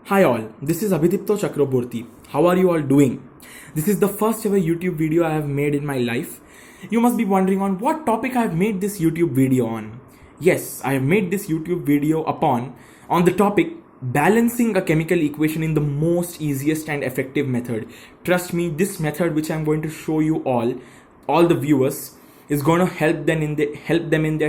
Hi all, this is Abhidipto Chakraborty. How are you all doing? This is the first ever YouTube video I have made in my life. You must be wondering on what topic I have made this YouTube video on. Yes, I have made this YouTube video on the topic balancing a chemical equation in the most easiest and effective method. Trust me, this method which I am going to show you all the viewers, is going to help them in their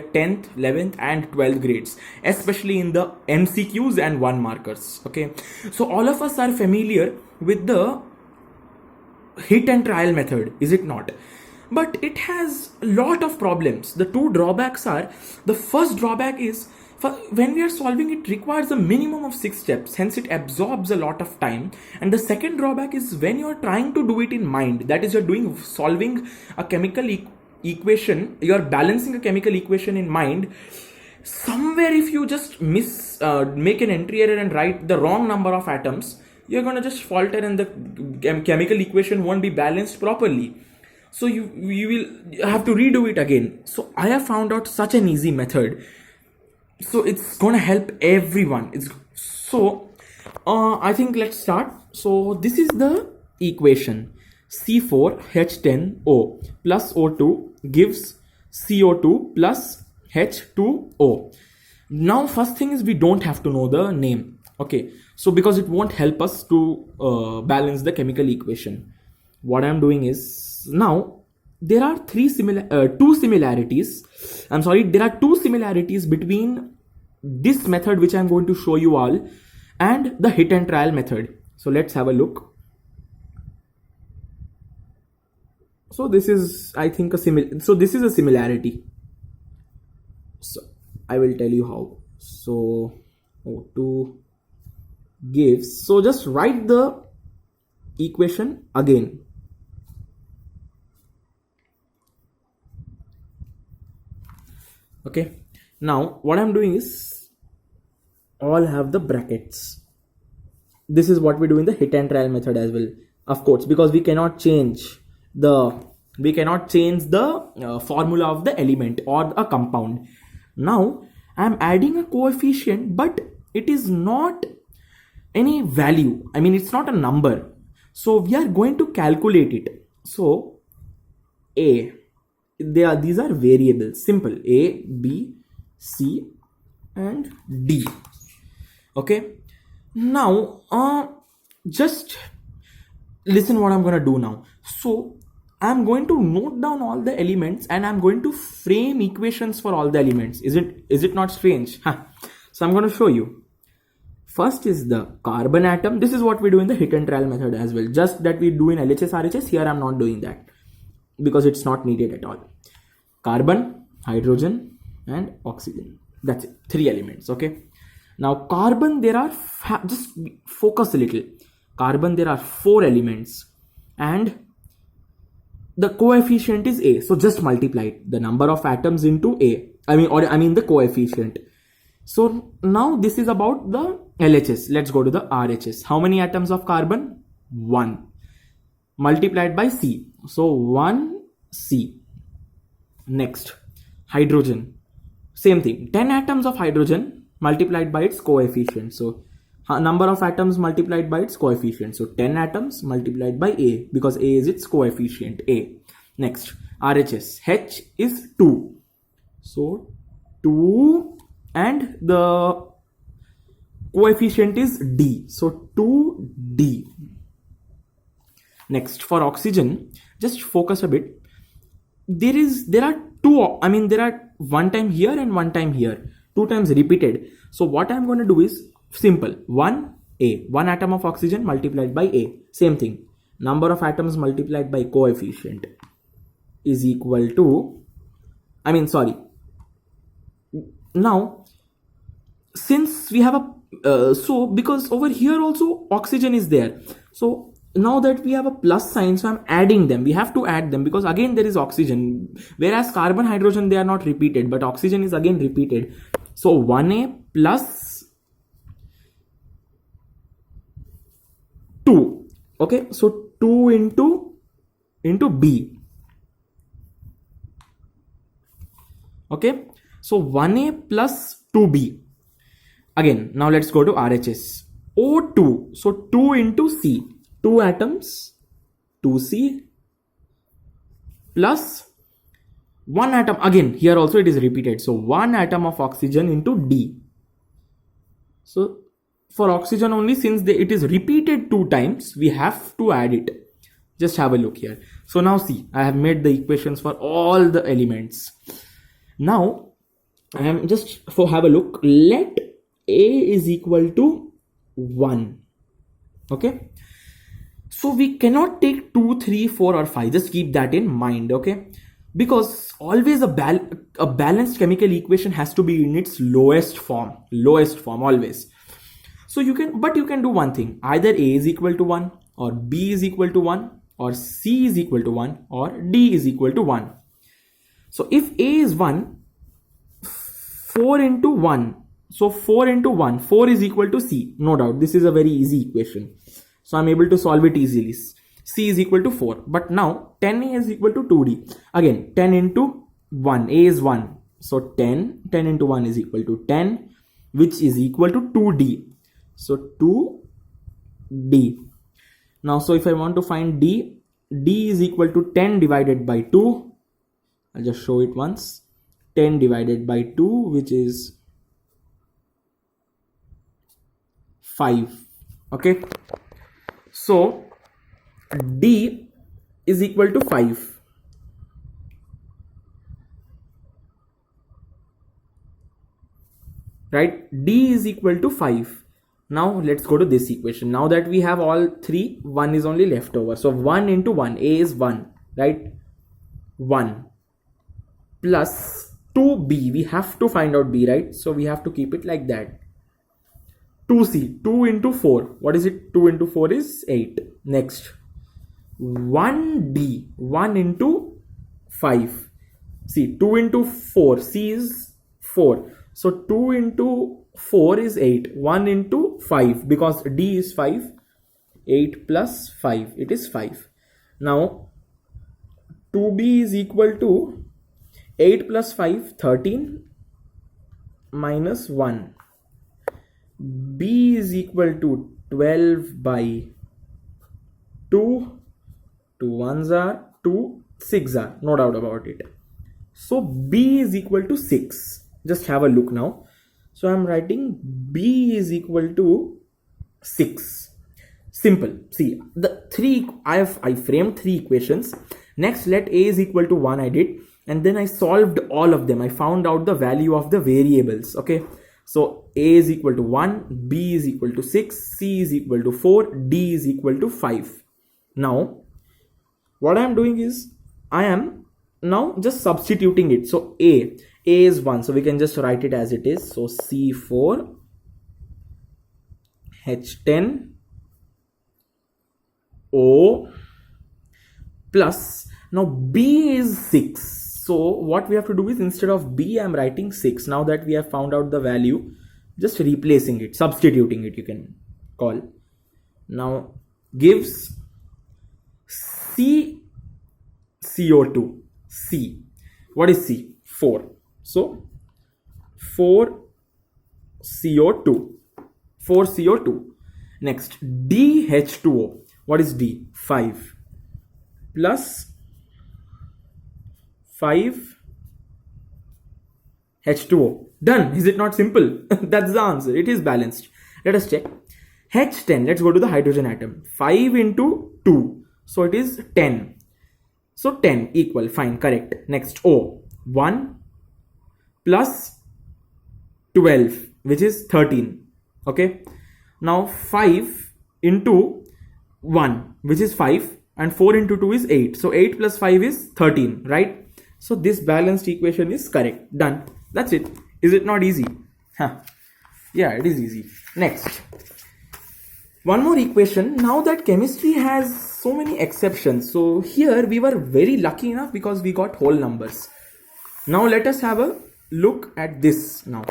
10th, 11th and 12th grades, especially in the MCQs and one markers. Okay, so all of us are familiar with the hit and trial method, is it not? But it has a lot of problems. The two drawbacks are, the first drawback is, when we are solving it requires a minimum of 6 steps, hence it absorbs a lot of time. And the second drawback is, when you are trying to do it in mind, that is, you're solving a chemical equation, you're balancing a chemical equation in mind, somewhere if you just make an entry error and write the wrong number of atoms, you're gonna just falter and the chemical equation won't be balanced properly. So you will have to redo it again. So I have found out such an easy method, so it's gonna help everyone. I think let's start. So this is the equation. C4H10O plus O2 gives CO2 plus H2O. Now first thing is, we don't have to know the name. Okay, so because it won't help us to balance the chemical equation, what I'm doing is, now there are two similarities between this method which I'm going to show you all and the hit and trial method. So let's have a look. So this is, I think, this is a similarity. So I will tell you how. So O2 gives, so just write the equation again. Okay, now what I'm doing is, all have the brackets. This is what we do in the hit and trial method as well, of course, because we cannot change the formula of the element or a compound. Now I'm adding a coefficient, but it is not any value, I mean it's not a number, so we are going to calculate it. So these are variables, simple, A, B, C and D. Okay, now just listen what I'm going to do now. So I'm going to note down all the elements and I'm going to frame equations for all the elements. Is it not strange? So I'm going to show you. First is the carbon atom. This is what we do in the hit and trial method as well, just that we do in LHS, RHS. Here I'm not doing that because it's not needed at all. Carbon, hydrogen and oxygen. That's it, 3 elements. Okay, now carbon, there are just focus a little. Carbon, there are 4 elements and the coefficient is A, so just multiply it, the number of atoms into A, I mean the coefficient. So now this is about the LHS. Let's go to the RHS. How many atoms of carbon? 1, multiplied by C, so 1C. Next, hydrogen, same thing, 10 atoms of hydrogen multiplied by its coefficient, so number of atoms multiplied by its coefficient, so 10 atoms multiplied by A, because A is its coefficient, A. Next, RHS, H is 2, so 2 and the coefficient is D, so 2D. Next, for oxygen, just focus a bit. There are one time here and one time here, 2 times repeated. So what I'm going to do is simple, 1 atom of oxygen multiplied by A, same thing, number of atoms multiplied by coefficient is equal to, now since we have because over here also oxygen is there, so now that we have a plus sign, so I'm adding them. We have to add them because again there is oxygen, whereas carbon, hydrogen, they are not repeated, but oxygen is again repeated. So 1A plus 2. Okay, so 2 into B. Okay, so 1A plus 2B. Again, now let's go to RHS. O2. So 2 into C. 2 atoms, 2C plus 1 atom. Again, here also it is repeated. So 1 atom of oxygen into D. So for oxygen only, since it is repeated 2 times, we have to add it. Just have a look here. So now see, I have made the equations for all the elements. Now I am just have a look. Let A is equal to 1. Okay. So we cannot take 2, 3, 4 or 5. Just keep that in mind. Okay. Because always a balanced chemical equation has to be in its lowest form always. So you can do one thing. Either A is equal to 1 or B is equal to 1 or C is equal to 1 or D is equal to 1. So if A is 1, 4 into 1. So 4 into 1, 4 is equal to C. No doubt, this is a very easy equation. So I'm able to solve it easily. C is equal to 4. But now 10A is equal to 2D. Again, 10 into 1. A is 1. So 10 into 1 is equal to 10, which is equal to 2D. So 2D. Now, so if I want to find D, D is equal to 10 divided by 2. I'll just show it once. 10 divided by 2, which is 5. Okay. So D is equal to 5. Right? D is equal to 5. Now let's go to this equation. Now that we have all 3, 1 is only left over. So 1 into 1, A is 1, right? 1 plus 2B. We have to find out B, right? So we have to keep it like that. 2C, 2 into 4. What is it? 2 into 4 is 8. Next, 1D, 1 into 5. See, 2 into 4, C is 4. So 2 into 4 is 8. 1 into 5, because D is 5. 8 plus 5, it is 5. Now 2B is equal to 8 plus 5, 13 minus 1. B is equal to 12 by 2. 2 ones are 2, 6 are, no doubt about it. So B is equal to 6. Just have a look now. So I'm writing B is equal to 6. Simple. See, the three I framed 3 equations. Next, let A is equal to 1 I did, and then I solved all of them. I found out the value of the variables. Okay. So A is equal to 1, B is equal to 6, C is equal to 4, D is equal to 5. Now, what I am doing is, I am now just substituting it. So A is 1, so we can just write it as it is. So C4 H10 O plus, now B is 6. So what we have to do is, instead of B, I am writing 6. Now that we have found out the value, just replacing it, substituting it, you can call. Now gives CO2. C. What is C? 4. So 4 CO2. 4 CO2. Next, DH2O. What is D? 5 plus 5 H2O. Done. Is it not simple? That's the answer. It is balanced. Let us check. H10. Let's go to the hydrogen atom. 5 into 2. So it is 10. So 10 equal. Fine. Correct. Next, O. 1 plus 12, which is 13. Okay. Now 5 into 1, which is 5, and 4 into 2 is 8. So 8 plus 5 is 13, right? So this balanced equation is correct. Done. That's it. Is it not easy? Huh. Yeah, it is easy. Next, one more equation. Now that chemistry has so many exceptions, so here we were very lucky enough because we got whole numbers. Now let us have a look at this now.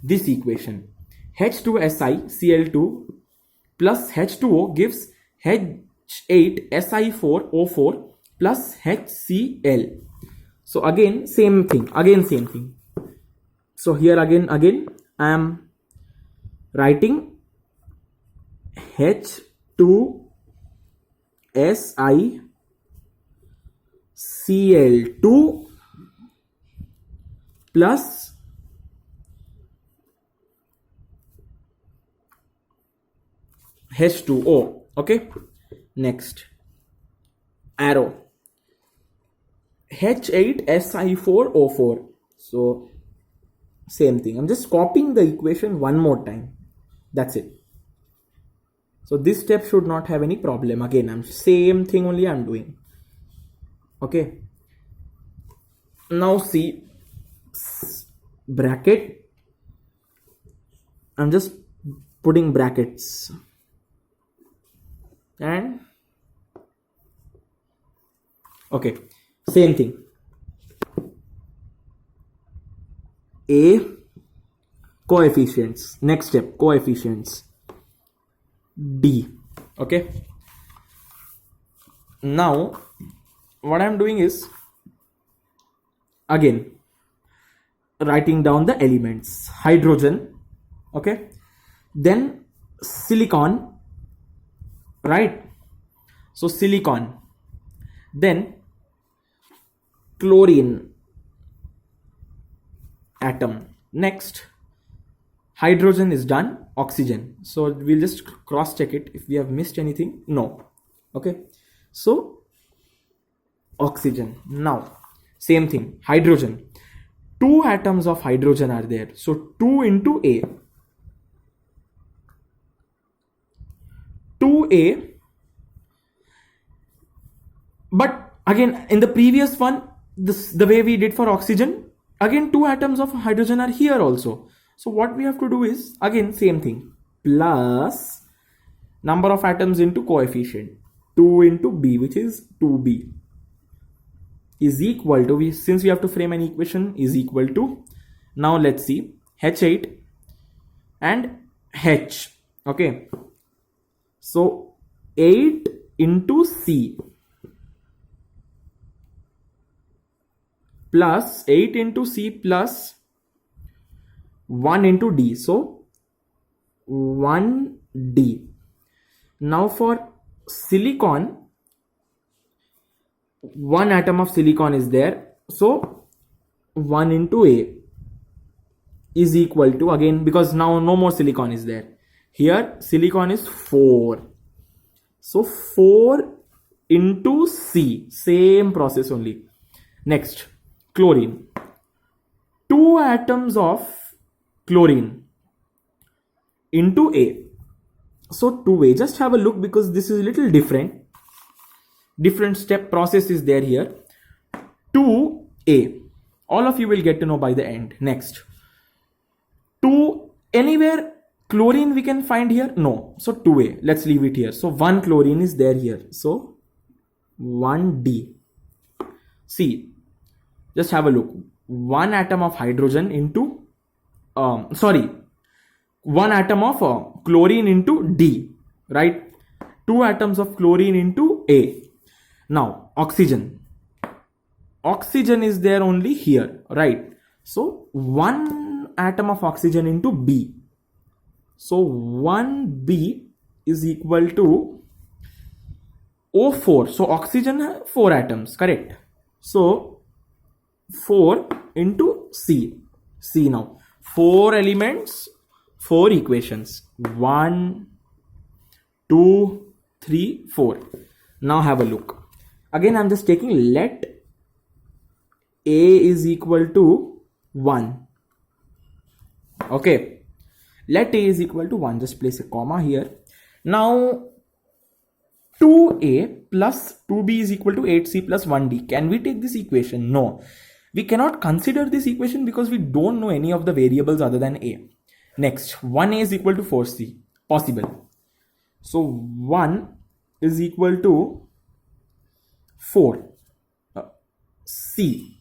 This equation. H2SiCl2 plus H2O gives H8Si4O4 plus HCl. So again same thing. So here again I am writing H2SiCl2 plus H2O. Okay, next arrow H8Si4O4. So same thing. I'm just copying the equation one more time. That's it. So this step should not have any problem. Again, I'm same thing only I'm doing. Okay. Now see, bracket. I'm just putting brackets and okay, same thing. A coefficients. Next step, coefficients. D. Okay. Now what I'm doing is again writing down the elements. Hydrogen. Okay. Then silicon. Right. So silicon. Then chlorine atom. Next, hydrogen is done. Oxygen. So we'll just cross check it if we have missed anything. No. Okay. So oxygen. Now same thing. Hydrogen. 2 atoms of hydrogen are there. So 2 into A. 2A. But again, in the previous one, the way we did for oxygen, again 2 atoms of hydrogen are here also. So what we have to do is again same thing, plus number of atoms into coefficient, 2 into B, which is 2B, is equal to, since we have to frame an equation, is equal to, now let's see, H8 and H. Okay, so 8 into C plus 8 into C plus 1 into D. So 1D. Now for silicon, 1 atom of silicon is there. So 1 into A is equal to, again, because now no more silicon is there. Here silicon is 4. So 4 into C. Same process only. Next, chlorine. 2 atoms of chlorine into A. So 2A. Just have a look because this is a little different. Different step process is there here. 2A. All of you will get to know by the end. Next. 2 anywhere chlorine we can find here? No. So 2A. Let's leave it here. So 1 chlorine is there here. So 1D. See. Just have a look. 1 atom of hydrogen into, 1 atom of chlorine into D, right? 2 atoms of chlorine into A. Now, oxygen. Oxygen is there only here, right? So, 1 atom of oxygen into B. So, 1B is equal to O4. So, oxygen has 4 atoms, correct? So, 4 into C. See now, 4 elements, 4 equations. 1, 2, 3, 4. Now have a look. Again, I'm just taking let A is equal to 1. Okay. Let A is equal to 1. Just place a comma here. Now, 2A plus 2B is equal to 8C plus 1D. Can we take this equation? No. We cannot consider this equation because we don't know any of the variables other than A. Next, 1A is equal to 4C. Possible. So 1 is equal to 4. C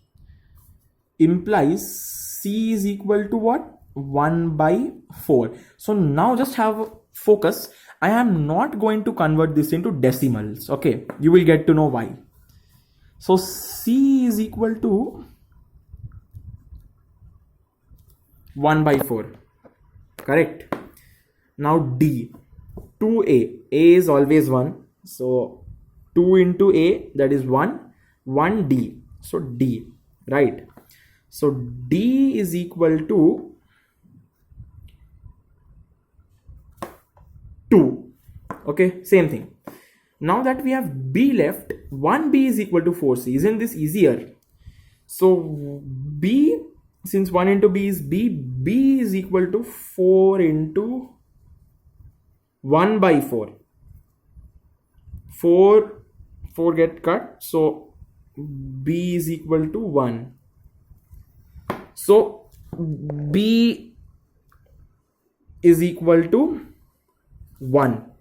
implies C is equal to what? 1 by 4. So now just have focus. I am not going to convert this into decimals. Okay, you will get to know why. So C is equal to 1 by 4. Correct. Now D. 2a. A is always 1. So 2 into a, that is 1. 1d. So d, right? So d is equal to 2. Okay, same thing. Now that we have b left, 1b is equal to 4c. Isn't this easier? So b, since 1 into b is b is equal to 4 into 1 by 4. 4 get cut. So b is equal to 1. So b is equal to 1.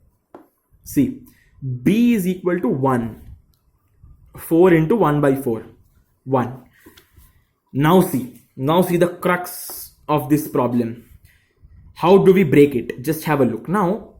See, b is equal to 1. 4 into 1 by 4. 1. Now see the crux of this problem. How do we break it? Just have a look. Now,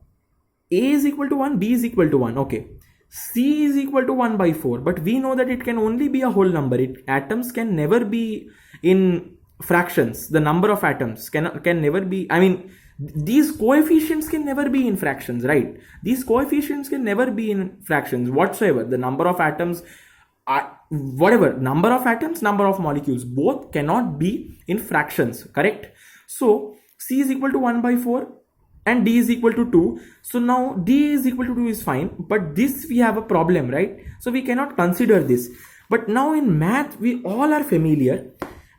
a is equal to 1, b is equal to 1. Okay. C is equal to 1 by 4. But we know that it can only be a whole number. Atoms can never be in fractions. The number of atoms can never be, I mean, these coefficients can never be in fractions, right? These coefficients can never be in fractions whatsoever. The number of atoms, whatever, number of atoms, number of molecules, both cannot be in fractions, correct? So C is equal to 1 by 4 and D is equal to 2. So now D is equal to 2 is fine, but this we have a problem, right? So we cannot consider this. But now in math, we all are familiar.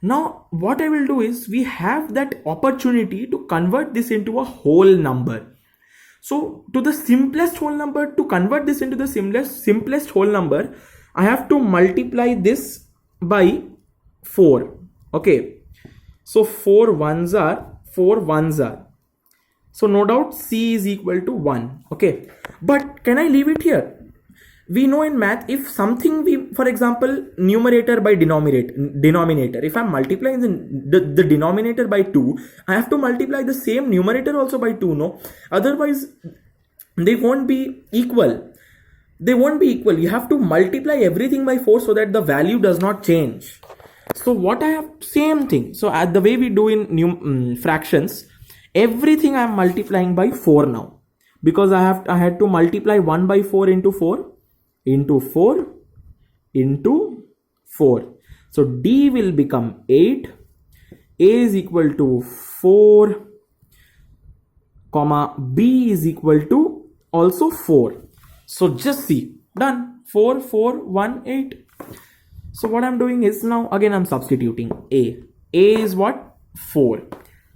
Now what I will do is, we have that opportunity to convert this into a whole number. So to the simplest whole number, to convert this into the simplest whole number, I have to multiply this by 4. Okay. So 4 ones are. So no doubt C is equal to 1. Okay. But can I leave it here? We know in math, if something for example, numerator by denominator, if I'm multiplying the denominator by 2, I have to multiply the same numerator also by 2, no? Otherwise, they won't be equal. You have to multiply everything by 4 so that the value does not change. So what I have, same thing. So at the way we do in fractions, everything I am multiplying by 4 now. Because I had to multiply 1 by 4 into 4. Into 4 into 4. So D will become 8. A is equal to 4, comma B is equal to also 4. So just see, done. 4, 4, 1, 8. So what I'm doing is, now again I'm substituting A. A is what? 4.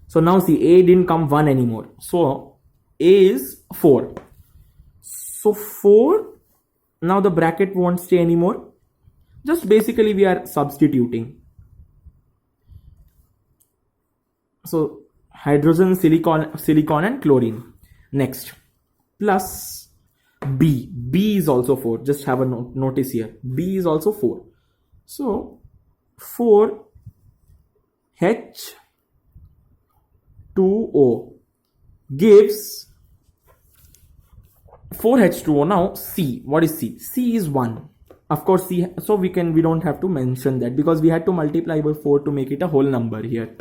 So now see, A didn't come 1 anymore. So A is 4. So 4. Now the bracket won't stay anymore. Just basically we are substituting. So hydrogen, silicon and chlorine. Next, plus B. B is also 4. Just have a notice here. B is also 4. So 4 H2O gives 4H2O. Now C. What is C? C is 1. Of course C. So we don't have to mention that because we had to multiply by 4 to make it a whole number here.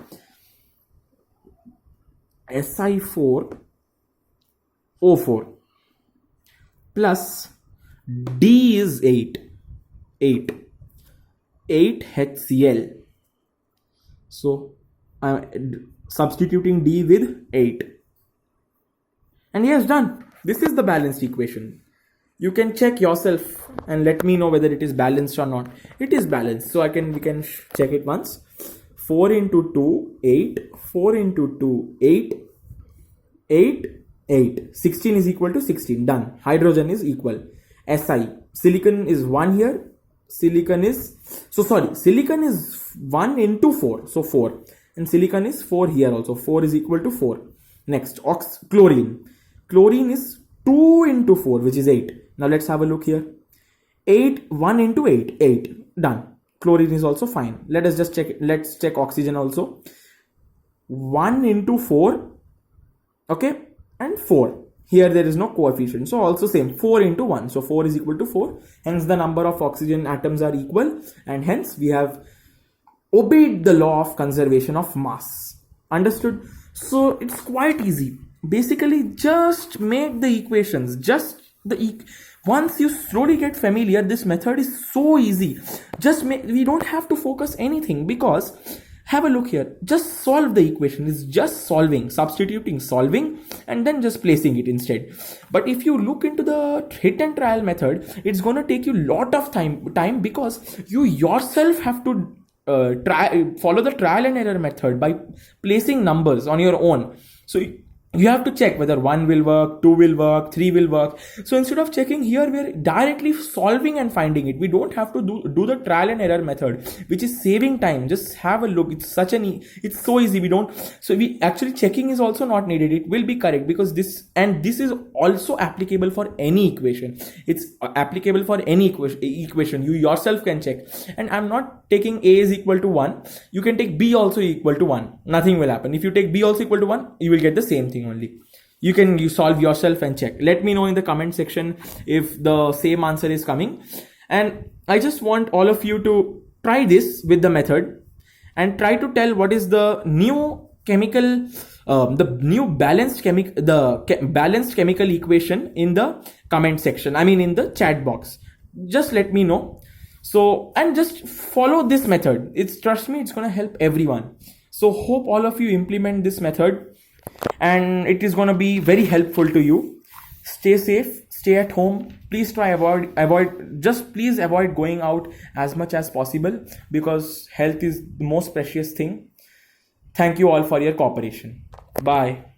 Si4O4 plus D is 8 HCl. So I'm substituting D with 8. And yes, done. This is the balanced equation. You can check yourself and let me know whether it is balanced or not. It is balanced. So we can check it once. 4 into 2, 8. 4 into 2, 8. 8. 16 is equal to 16. Done. Hydrogen is equal. Si. Silicon is 1 here. Silicon is 1 into 4. So 4. And silicon is 4 here also. 4 is equal to 4. Next, chlorine. Chlorine is 2 into 4, which is 8. Now let's have a look here. 1 into 8. 8. Done. Chlorine is also fine. Let us just check it. Let's check oxygen also. 1 into 4. Okay. And 4. Here there is no coefficient. So also same. 4 into 1. So 4 is equal to 4. Hence the number of oxygen atoms are equal. And hence we have obeyed the law of conservation of mass. Understood? So it's quite easy. basically just make the equations, just once you slowly get familiar, this method is so easy. We don't have to focus anything, because have a look here, just solve the equation. It's just solving, substituting, solving, and then just placing it instead. But if you look into the hit and trial method, it's going to take you a lot of time, because you yourself have to follow the trial and error method by placing numbers on your own. So you have to check whether 1 will work, 2 will work, 3 will work. So instead of checking here, we're directly solving and finding it. We don't have to do the trial and error method, which is saving time. Just have a look. It's it's so easy. We actually checking is also not needed. It will be correct, because this is also applicable for any equation. It's applicable for any equation. You yourself can check. And I'm not taking A is equal to 1. You can take B also equal to 1. Nothing will happen. If you take B also equal to 1, you will get the same thing only. You solve yourself and check. Let me know in the comment section if the same answer is coming. And I just want all of you to try this with the method and try to tell what is the new chemical, balanced chemical equation in the comment section. I mean in the chat box. Just let me know. So, and just follow this method. Trust me, it's going to help everyone. So hope all of you implement this method, and it is going to be very helpful to you. Stay safe, stay at home. Please please avoid going out as much as possible, because health is the most precious thing. Thank you all for your cooperation. Bye.